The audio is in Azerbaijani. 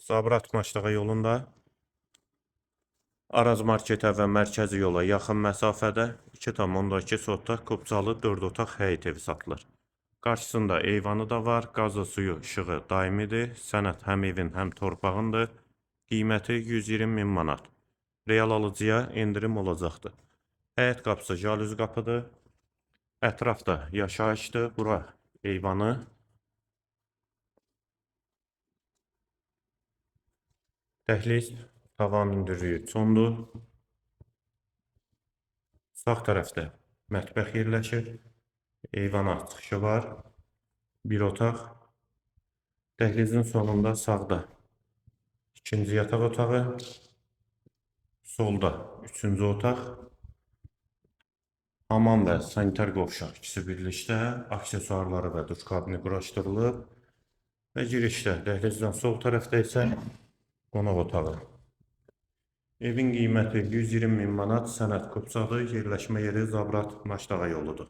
Zabrat Maçdağa yolunda Araz marketə və mərkəzi yola yaxın məsafədə 2,2 sotaq Qubcalı 4 otaq həyət evi satılır. Qarşısında eyvanı da var, qazı, suyu, işığı daimidir. Sənəd həm evin, həm torpağındır. Qiyməti 120 min manat. Real alıcıya endirim olacaqdır. Həyət qapısı jalüz qapıdır. Ətrafda yaşayışdır. Bura eyvanı. Dəhliz, tavan hündürlüyü çondur. Sağ tərəfdə mətbəx yerləşir. Eyvana çıxışı var. Bir otaq. Dəhlizin sonunda sağda ikinci yataq otağı. Solda üçüncü otaq. Hamam və sanitar qovşaq ikisi birlikdə. Aksesuarları və duş kabini quraşdırılıb. Və girişdə dəhlizdən sol tərəfdə isə qonaq otağı. Evin qiyməti 120 min manat, sənəd Qubcalı, yerləşmə yeri Zabrat Maçdağa yoludur.